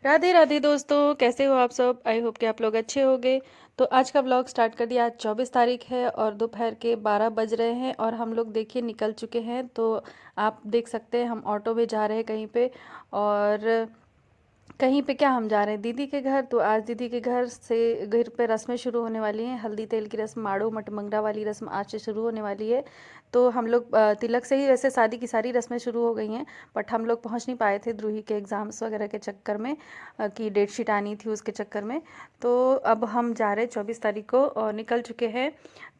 राधे राधे दोस्तों, कैसे हो आप सब। आई होप कि आप लोग अच्छे होंगे। तो आज का व्लॉग स्टार्ट कर दिया। आज 24 तारीख है और दोपहर के 12 बज रहे हैं और हम लोग देखिए निकल चुके हैं। तो आप देख सकते हैं हम ऑटो में जा रहे हैं कहीं पे। और कहीं पे क्या, हम जा रहे हैं दीदी के घर। तो आज दीदी के घर पे रस्में शुरू होने वाली हैं। हल्दी तेल की रस्म, माड़ो मटमंगरा वाली रस्म आज से शुरू होने वाली है। तो हम लोग तिलक से ही वैसे शादी की सारी रस्में शुरू हो गई हैं, बट हम लोग पहुंच नहीं पाए थे द्रूही के एग्ज़ाम्स वगैरह के चक्कर में, कि डेट शीट आनी थी उसके चक्कर में। तो अब हम जा रहे हैं 24 तारीख को और निकल चुके हैं।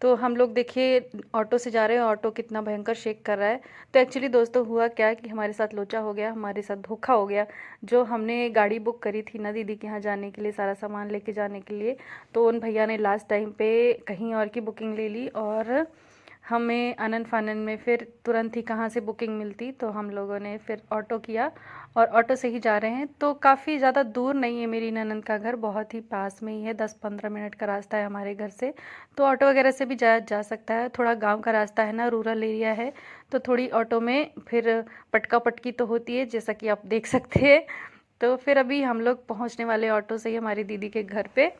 तो हम लोग देखिए ऑटो से जा रहे हैं। ऑटो कितना भयंकर शेक कर रहा है। तो एक्चुअली दोस्तों हुआ क्या कि हमारे साथ लोचा हो गया, हमारे साथ धोखा हो गया। जो हमने गाड़ी बुक करी थी ना दीदी के यहाँ जाने के लिए, सारा सामान लेके जाने के लिए, तो उन भैया ने लास्ट टाइम पे कहीं और की बुकिंग ले ली और हमें आनन फानन में फिर तुरंत ही कहाँ से बुकिंग मिलती। तो हम लोगों ने फिर ऑटो किया और ऑटो से ही जा रहे हैं। तो काफ़ी ज़्यादा दूर नहीं है मेरी ननंद का घर, बहुत ही पास में ही है, 10-15 मिनट का रास्ता है हमारे घर से। तो ऑटो वगैरह से भी जा जा सकता है। थोड़ा गांव का रास्ता है ना, रूरल एरिया है, तो थोड़ी ऑटो में फिर पटका पटकी तो होती है, जैसा कि आप देख सकते हैं। तो फिर अभी हम लोग पहुंचने वाले ऑटो से ही हमारी दीदी के घर पे।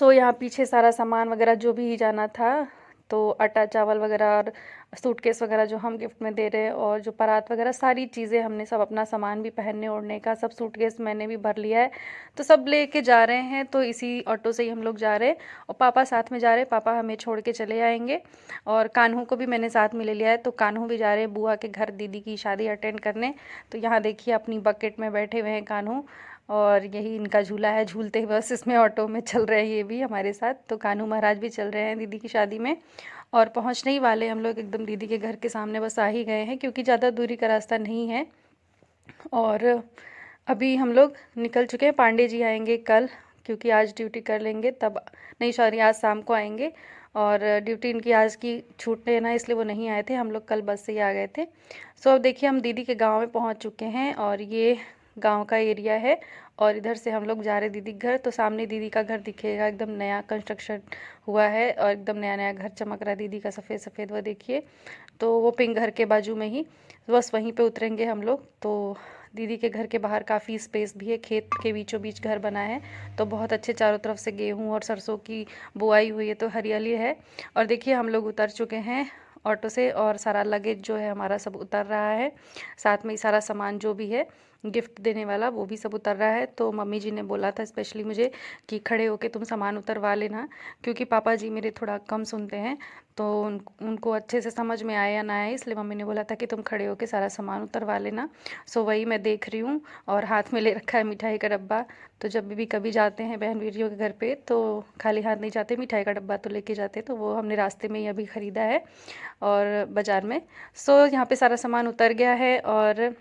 यहाँ पीछे सारा सामान वगैरह जो भी जाना था, तो आटा चावल वगैरह और सूटकेस वगैरह जो हम गिफ्ट में दे रहे हैं, और जो परात वगैरह सारी चीज़ें हमने सब, अपना सामान भी पहनने ओढ़ने का सब सूटकेस मैंने भी भर लिया है। तो सब लेके जा रहे हैं। तो इसी ऑटो से ही हम लोग जा रहे हैं और पापा साथ में जा रहे हैं। पापा हमें छोड़ के चले आएंगे और कान्हू को भी मैंने साथ में ले लिया है। तो कान्हू भी जा रहे हैं बुआ के घर दीदी की शादी अटेंड करने। तो यहाँ देखिए अपनी बकेट में बैठे हुए हैं कान्हू, और यही इनका झूला है, झूलते ही बस इसमें ऑटो में चल रहे हैं ये भी हमारे साथ। तो कान्हू महाराज भी चल रहे हैं दीदी की शादी में। और पहुंचने ही वाले हम लोग, एकदम दीदी के घर के सामने बस आ ही गए हैं, क्योंकि ज़्यादा दूरी का रास्ता नहीं है। और अभी हम लोग निकल चुके हैं। पांडे जी आएंगे कल, क्योंकि आज ड्यूटी कर लेंगे तब, नहीं सॉरी आज शाम को आएंगे। और ड्यूटी इनकी आज की छूट लेना, इसलिए वो नहीं आए थे। हम लोग कल बस से ही आ गए थे। अब देखिए हम दीदी के गांव में पहुंच चुके हैं और ये गांव का एरिया है। और इधर से हम लोग जा रहे दीदी के घर। तो सामने दीदी का घर दिखेगा, एकदम नया कंस्ट्रक्शन हुआ है और एकदम नया नया घर चमक रहा है दीदी का, सफ़ेद सफ़ेद। वो देखिए, तो वो पिंक घर के बाजू में ही, बस वहीं पे उतरेंगे हम लोग। तो दीदी के घर के बाहर काफ़ी स्पेस भी है, खेत के बीचों बीच घर बना है। तो बहुत अच्छे, चारों तरफ से गेहूं और सरसों की बुआई हुई है, तो हरियाली है। और देखिए हम लोग उतर चुके हैं ऑटो से और सारा लगेज जो है हमारा सब उतर रहा है। साथ में ही सारा सामान जो भी है गिफ्ट देने वाला वो भी सब उतर रहा है। तो मम्मी जी ने बोला था स्पेशली मुझे कि खड़े होके तुम सामान उतरवा लेना, क्योंकि पापा जी मेरे थोड़ा कम सुनते हैं। तो उनको अच्छे से समझ में आया या ना आए, इसलिए मम्मी ने बोला था कि तुम खड़े होके सारा सामान उतरवा लेना। वही मैं देख रही हूँ और हाथ में ले रखा है मिठाई का डब्बा। तो जब भी कभी जाते हैं बहन बेटियों के घर पे तो खाली हाथ नहीं जाते, मिठाई का डब्बा तो लेके जाते। तो वो हमने रास्ते में ही अभी ख़रीदा है और बाज़ार में। यहाँ पे सारा सामान उतर गया है और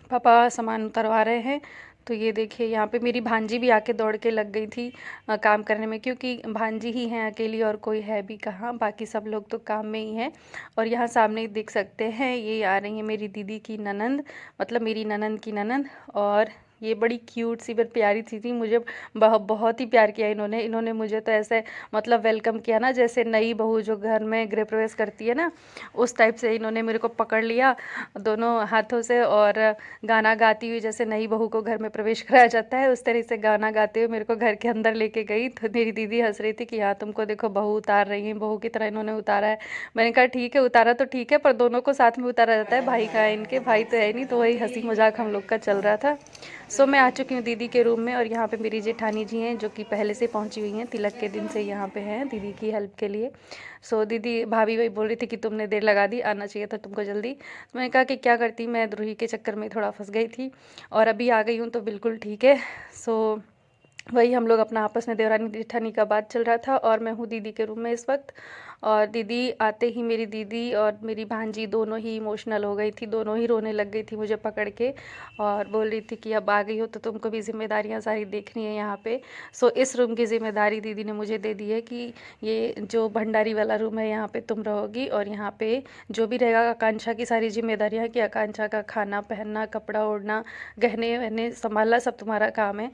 पापा सामान उतरवा रहे हैं। तो ये देखिए यहाँ पे मेरी भांजी भी आके दौड़ के लग गई थी काम करने में, क्योंकि भांजी ही हैं अकेली और कोई है भी कहाँ, बाकी सब लोग तो काम में ही हैं। और यहाँ सामने ही देख सकते हैं ये आ रही है मेरी दीदी की ननंद, मतलब मेरी ननंद की ननंद। और ये बड़ी क्यूट सी बड़ी प्यारी थी मुझे बहुत ही प्यार किया इन्होंने मुझे। तो ऐसे मतलब वेलकम किया ना, जैसे नई बहू जो घर में गृह प्रवेश करती है ना, उस टाइप से इन्होंने मेरे को पकड़ लिया दोनों हाथों से और गाना गाती हुई, जैसे नई बहू को घर में प्रवेश कराया जाता है उस तरह से गाना गाते हुए मेरे को घर के अंदर लेके गई। तो मेरी दीदी हंस रही थी कि हाँ तुमको देखो बहू उतार रही है, बहू की तरह इन्होंने उतारा है। मैंने कहा ठीक है, उतारा तो ठीक है, पर दोनों को साथ में उतारा जाता है, भाई का है, इनके भाई तो है नहीं। तो वही हंसी मजाक हम लोग का चल रहा था। मैं आ चुकी हूँ दीदी के रूम में और यहाँ पे मेरी जेठानी जी हैं, जो कि पहले से पहुँची हुई हैं, तिलक के दिन से यहाँ पे हैं दीदी की हेल्प के लिए। दीदी भाभी वही बोल रही थी कि तुमने देर लगा दी, आना चाहिए था तुमको जल्दी। तो मैंने कहा कि क्या करती, मैं द्रोही के चक्कर में थोड़ा फंस गई थी और अभी आ गई हूँ तो बिल्कुल ठीक है। वही हम लोग अपना आपस में देवरानी जेठानी का बात चल रहा था और मैं हूँ दीदी के रूम में इस वक्त। और दीदी आते ही मेरी दीदी और मेरी भांजी दोनों ही इमोशनल हो गई थी, दोनों ही रोने लग गई थी मुझे पकड़ के और बोल रही थी कि अब आ गई हो तो तुमको भी जिम्मेदारियाँ सारी देखनी है यहाँ पे। इस रूम की जिम्मेदारी दीदी ने मुझे दे दी है कि ये जो भंडारी वाला रूम है यहाँ पे तुम रहोगी और यहाँ पे जो भी रहेगा आकांक्षा की सारी जिम्मेदारियाँ, कि आकांक्षा का खाना पहनना, कपड़ा ओढ़ना, गहने वहने संभालना सब तुम्हारा काम है।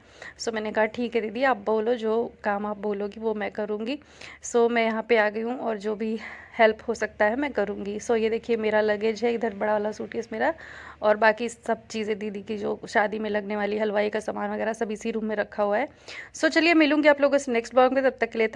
मैंने कहा ठीक है दीदी, आप बोलो, जो काम आप बोलोगी वो मैं करूँगी। मैं यहाँ पे आ गई हूँ और जो भी हेल्प हो सकता है मैं करूँगी। सो ये देखिए मेरा लगेज है, इधर बड़ा वाला सूटकेस मेरा, और बाकी सब चीज़ें दीदी की जो शादी में लगने वाली हलवाई का सामान वगैरह सब इसी रूम में रखा हुआ है। सो चलिए मिलूँगी आप लोगों से नेक्स्ट ब्लॉग में, तब तक के लिए